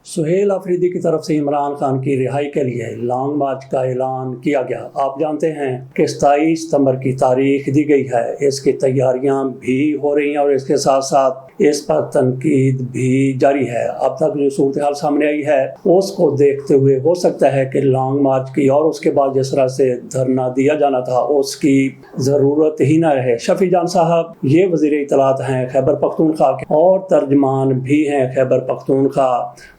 سہیل آفریدی کی طرف سے عمران خان کی رہائی کے لیے لانگ مارچ کا اعلان کیا گیا۔ آپ جانتے ہیں کہ 27 ستمبر کی تاریخ دی گئی ہے۔ اس کی تیاریاں بھی ہو رہی ہیں اور اس کے ساتھ ساتھ اس پر تنقید بھی جاری ہے۔ اب تک جو صورتحال سامنے آئی ہے اس کو دیکھتے ہوئے ہو سکتا ہے کہ لانگ مارچ کی اور اس کے بعد جس طرح سے دھرنا دیا جانا تھا اس کی ضرورت ہی نہ رہے۔ شفیع جان صاحب یہ وزیر اطلاعات ہیں خیبر پختونخوا کے اور ترجمان بھی ہیں خیبر پختونخوا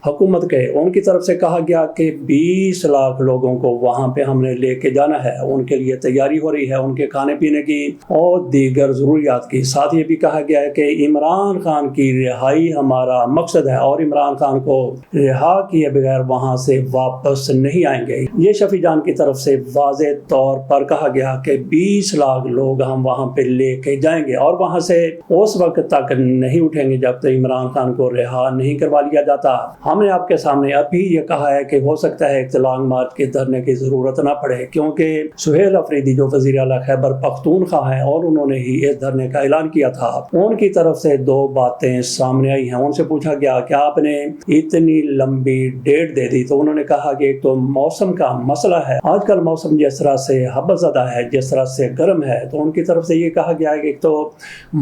حکومت کے۔ ان کی طرف سے کہا گیا کہ 20 لاکھ لوگوں کو وہاں پہ ہم نے لے کے جانا ہے، ان کے لیے تیاری ہو رہی ہے، ان کے کھانے پینے کی اور دیگر ضروریات کی۔ ساتھ یہ بھی کہا گیا ہے کہ عمران خان کی رہائی ہمارا مقصد ہے اور عمران خان کو رہا کیے بغیر وہاں سے واپس نہیں آئیں گے۔ یہ شفیع جان کی طرف سے واضح طور پر کہا گیا کہ 20 لاکھ لوگ ہم وہاں پہ لے کے جائیں گے اور وہاں سے اس وقت تک نہیں اٹھیں گے جب تک عمران خان کو رہا نہیں کروا لیا جاتا۔ ہم نے آپ کے سامنے ابھی یہ کہا ہے کہ ہو سکتا ہے کہ لانگ مارچ کے دھرنے کی ضرورت نہ پڑے، کیونکہ سہیل آفریدی جو وزیر اعلیٰ خیبر پختونخوا ہیں اور انہوں نے ہی اس دھرنے کا اعلان کیا تھا، ان کی طرف سے 2 باتیں سامنے آئی ہیں۔ ان سے پوچھا گیا کہ آپ نے اتنی لمبی ڈیٹ دے دی، تو انہوں نے کہا کہ ایک تو موسم کا مسئلہ ہے، آج کل موسم جس طرح سے حبس زدہ ہے، جس طرح سے گرم ہے، تو ان کی طرف سے یہ کہا گیا ہے کہ ایک تو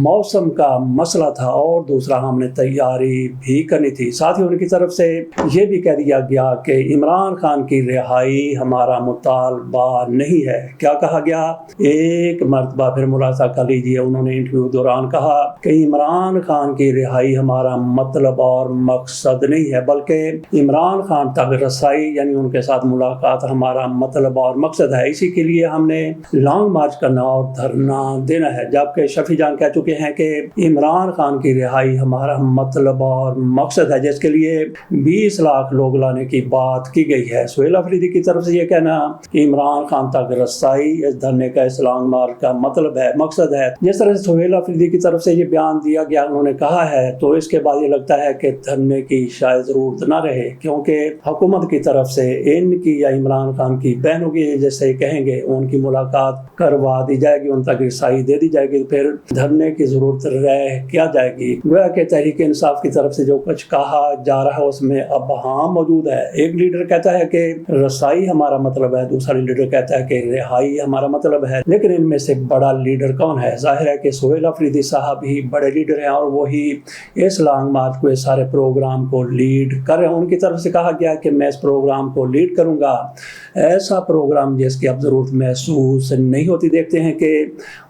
موسم کا مسئلہ تھا اور دوسرا ہم نے تیاری بھی کرنی تھی۔ ساتھ ہی ان کی طرف سے یہ بھی کہہ دیا گیا کہ عمران خان کی رہائی ہمارا مطالبہ نہیں ہے۔ کیا کہا گیا؟ ایک مرتبہ پھر ملاحظہ کر لیجیے، انہوں نے انٹرویو دوران کہا کہ عمران خان کی رہائی ہمارا مطلب اور مقصد نہیں ہے، بلکہ عمران خان تک رسائی یعنی ان کے ساتھ ملاقات ہمارا مطلب اور مقصد ہے، اسی کے لیے ہم نے لانگ مارچ کرنا اور دھرنا دینا ہے۔ جبکہ شفیع جان کہہ چکے ہیں کہ عمران خان کی رہائی ہمارا مطلب اور مقصد ہے، جس کے لیے 20 لاکھ لوگ لانے کی بات کی گئی ہے۔ سہیل آفریدی کی طرف سے یہ کہنا کہ عمران خان تک رسائی اس دھرنے کا اس لانگ مارچ کا مطلب ہے، مقصد ہے، جس طرح سے سہیل آفریدی کی طرف سے یہ بیان دیا گیا انہوں نے کہا ہے، تو اس کے بعد یہ لگتا ہے کہ دھرنے کی شاید ضرورت نہ رہے، کیونکہ حکومت کی طرف سے ان کی یا عمران خان کی بہنوں کی جیسے کہیں گے ان کی ملاقات کروا دی جائے گی، ان تک رسائی دے دی جائے گی، پھر دھرنے کی ضرورت رہ کیا جائے گی۔ گویا کہ تحریک انصاف کی طرف سے جو کچھ کہا جا رہا ہے اس میں ابہام موجود ہے۔ ایک لیڈر کہتا ہے کہ رسائی ہمارا مطلب ہے، دوسرا لیڈر کہتا ہے کہ رہائی ہمارا مطلب ہے، لیکن ان میں سے بڑا لیڈر کون ہے؟ ظاہر ہے کہ سہیل آفریدی صاحب ہی بڑے لیڈر ہیں اور وہی اس لانگ مارچ کو، اس سارے پروگرام کو لیڈ کر رہے ہیں۔ ان کی طرف سے کہا گیا کہ میں اس پروگرام کو لیڈ کروں گا، ایسا پروگرام جس کی اب ضرورت محسوس نہیں ہوتی۔ دیکھتے ہیں کہ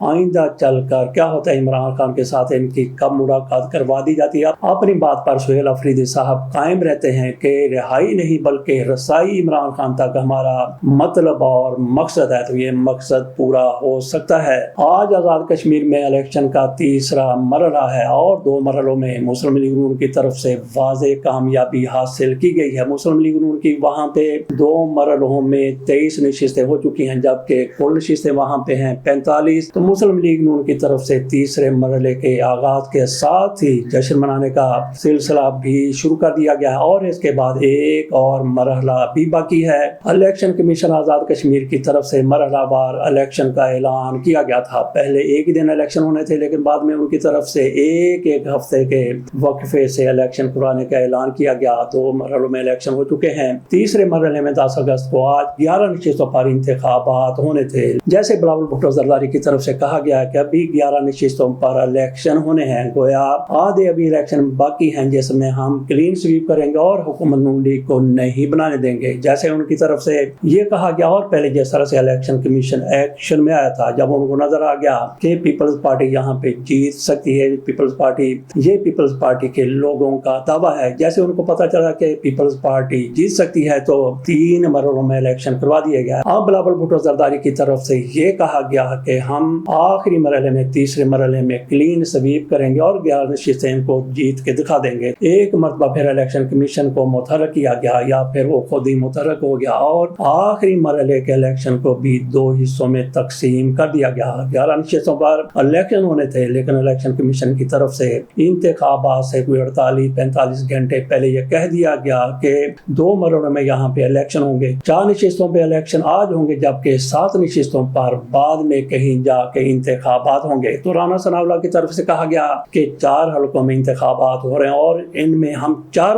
آئندہ چل کر کیا ہوتا ہے، عمران خان کے ساتھ ان کی کب ملاقات کروا دی جاتی ہے۔ اپنی بات پر سہیل آفریدی صاحب قائم رہتے ہیں کہ رہائی نہیں بلکہ رسائی عمران خان تک ہمارا مطلب اور مقصد ہے، تو یہ مقصد پورا ہو سکتا ہے۔ آج آزاد کشمیر میں الیکشن کا تیسرا مرحلہ ہے اور 2 مرحلوں میں مسلم لیگ نون کی طرف سے واضح کامیابی حاصل کی گئی ہے۔ مسلم لیگ نون کی وہاں پہ 2 مرحلوں میں 23 نشستیں ہو چکی ہیں، جبکہ کل نشستیں وہاں پہ ہیں 45۔ تو مسلم لیگ نون کی طرف سے تیسرے مرحلے کے آغاز کے ساتھ ہی جشن منانے کا سلسلہ بھی شروع کر دیا گیا ہے اور اس کے بعد ایک اور مرحلہ بھی باقی ہے۔ الیکشن کمیشن آزاد کشمیر کی طرف سے مرحلہ وار الیکشن کا اعلان کیا گیا تھا۔ پہلے ایک ہی دن الیکشن ہونے تھے، لیکن بعد میں ان کی طرف سے ایک ہفتے کے وقفے سے الیکشن کرانے کا اعلان کیا گیا۔ 2 مرحلوں میں الیکشن ہو چکے ہیں۔ تیسرے مرحلے میں 10 اگست کو آج 11 نشستوں پر انتخابات ہونے تھے۔ جیسے بلاول بھٹو زرداری کی طرف سے کہا گیا کہ ابھی 11 نشستوں پر الیکشن ہونے ہیں، گویا آدھے ابھی الیکشن باقی ہیں جس میں ہم کلین سویپ کریں گے اور حکومت نون لیگ کو نہیں بنانے دیں گے۔ جیسے ان کی طرف سے یہ کہا گیا اور پہلے جس طرح سے الیکشن کمیشن ایکشن میں آیا تھا، جب ان کو نظر آ گیا کہ پیپلز پارٹی یہاں پہ جیت سکتی ہے، پیپلز پارٹی کے لوگوں کا دعویٰ ہے، جیسے ان کو پتا چلا کہ پیپلز پارٹی جیت سکتی ہے تو 3 مرحلوں میں الیکشن کروا دیا گیا۔ اب بلاول بھٹو زرداری کی طرف سے یہ کہا گیا کہ ہم آخری مرحلے میں، تیسرے مرحلے میں کلین سویپ کریں گے اور 11 نشستیں ان کو جیت کے دکھا دیں گے۔ ایک مرتبہ پھر الیکشن کمیشن کو متحرک کیا گیا یا پھر وہ خود ہی متحرک ہو گیا اور آخری مرحلے کے الیکشن کو بھی 2 حصوں میں تقسیم کر دیا گیا۔ 11 نشستوں پر الیکشن ہونے تھے، لیکن الیکشن کمیشن کی طرف سے انتخابات سے کوئی 48-45 گھنٹے پہلے یہ کہہ دیا گیا کہ 2 مرحلوں میں یہاں پہ الیکشن ہوں گے۔ 4 نشستوں پہ الیکشن آج ہوں گے، جبکہ 7 نشستوں پر بعد میں کہیں جا کے انتخابات ہوں گے۔ تو رانا ثناء اللہ کی طرف سے کہا گیا کہ 4 حلقوں میں انتخابات ہو رہے ہیں اور ان میں ہم 4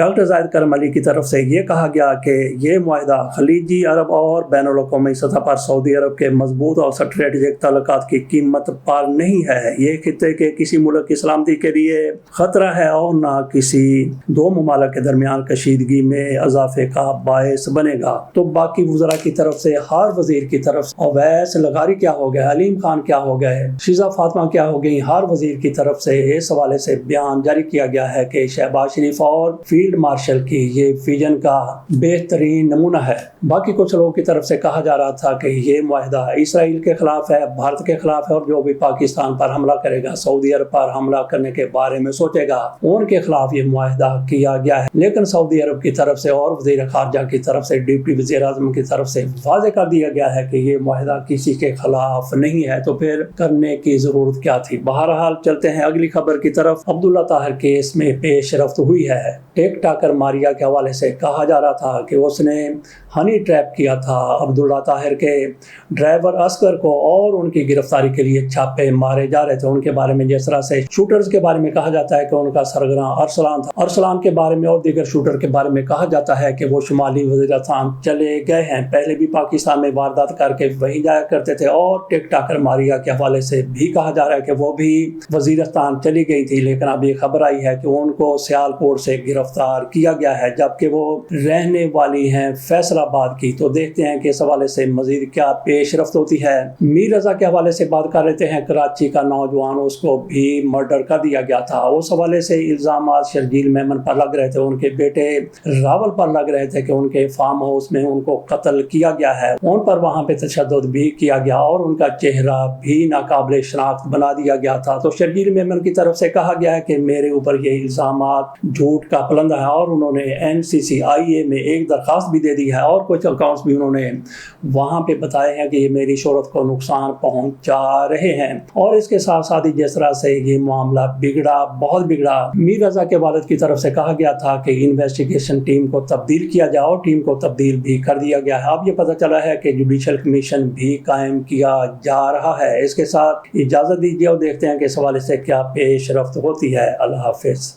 ڈاکٹر زاہد کرم علی کی طرف سے یہ کہا گیا کہ یہ معاہدہ خلیجی عرب اور بین الاقوامی سطح پر سعودی عرب کے مضبوط اور اسٹریٹجک تعلقات کی قیمت پر نہیں ہے، یہ خطے کے کسی ملک کی سلامتی کے لیے خطرہ ہے اور نہ کسی دو ممالک کے درمیان کشیدگی میں اضافے کا باعث بنے گا۔ تو باقی وزراء کی طرف سے، ہر وزیر کی طرف سے، اویس لغاری کیا ہو گیا، علیم خان کیا ہو گئے، شیزہ فاطمہ کیا ہو گئی، ہر وزیر کی طرف سے اس حوالے سے بیان جاری کیا گیا ہے کہ شہباز شریف اور فیلڈ مارشل کی یہ ویژن کا بہترین نمونہ ہے۔ باقی کچھ لوگوں کی طرف سے کہا جا رہا تھا کہ یہ معاہدہ اسرائیل کے خلاف ہے، بھارت کے خلاف ہے، اور جو بھی پاکستان پر حملہ کرے گا، سعودی عرب پر حملہ کرنے کے بارے میں سوچے گا، ان کے خلاف یہ معاہدہ کیا گیا ہے۔ لیکن سعودی عرب کی طرف سے اور وزیر خارجہ کی طرف سے، ڈپٹی وزیر اعظم کی طرف سے واضح کر دیا گیا ہے کہ یہ معاہدہ کسی کے خلاف نہیں ہے، تو پھر کرنے کی ضرورت کیا تھی۔ بہرحال چلتے ہیں اگلی خبر کی طرف۔ عبداللہ طاہر کیس میں پیش رفت ہوئی ہے۔ ٹک ٹاکر ماریا کے حوالے سے کہا جا رہا تھا کہ اس نے ہنی ٹریپ کیا تھا عبداللہ طاہر کے ڈرائیور اصغر کو، اور ان کی گرفتاری کے لیے چھاپے مارے جا رہے تھے۔ ان کے بارے میں جس طرح سے شوٹرز کے بارے میں کہا جاتا ہے کہ ان کا سرگراں ارسلان تھا، ارسلان کے بارے میں اور دیگر شوٹر کے بارے میں کہا جاتا ہے کہ وہ شمالی وزیرستان چلے گئے ہیں، پہلے بھی پاکستان میں واردات کر کے وہیں جایا کرتے تھے۔ اور ٹک ٹاکر ماریا کے حوالے سے بھی کہا جا رہا ہے کہ وہ بھی وزیرستان چلی گئی تھی، لیکن اب یہ خبر آئی ہے کہ ان کو سیالکوٹ سے گرفتار کیا گیا ہے، جبکہ وہ رہنے والی ہیں فیصل آباد کی۔ تو دیکھتے ہیں کہ اس حوالے سے مزید کیا پیش رفت ہوتی ہے۔ میر رضا کے حوالے سے بات کر لیتے ہیں۔ کراچی کا نوجوان، اس کو بھی مرڈر کر دیا گیا تھا۔ اس حوالے سے الزامات شرجیل میمن پر لگ رہے تھے، ان کے بیٹے راول پر لگ رہے تھے کہ ان کے فارم ہاؤس میں ان کو قتل کیا گیا ہے، ان پر وہاں پہ تشدد بھی کیا گیا اور ان کا چہرہ بھی ناقابل شناخت بنا دیا گیا تھا۔ تو شرجیل میمن کی طرف سے کہا گیا ہے کہ میرے اوپر یہ الزامات جھوٹ کا پلندہ ہے، اور انہوں نے NCCIA میں ایک درخواست بھی دے دی ہے، اور کچھ اکاؤنٹس بھی انہوں نے وہاں پہ بتائے ہیں کہ یہ میری شہرت کو نقصان پہنچا رہے ہیں۔ اور اس کے ساتھ ساتھ ہی جس طرح سے یہ معاملہ بگڑا، بہت بگڑا، میر رضا کے والد کی طرف سے کہا گیا تھا کہ انویسٹیگیشن ٹیم کو تبدیل کیا جائے، اور ٹیم کو تبدیل بھی کر دیا گیا ہے۔ اب یہ پتہ چلا ہے کہ جوڈیشل کمیشن بھی قائم کیا جا رہا ہے۔ اس کے ساتھ اجازت دیجیے اور دیکھتے ہیں کہ اس حوالے سے کیا پیش رفت ہوتی ہے۔ اللہ حافظ۔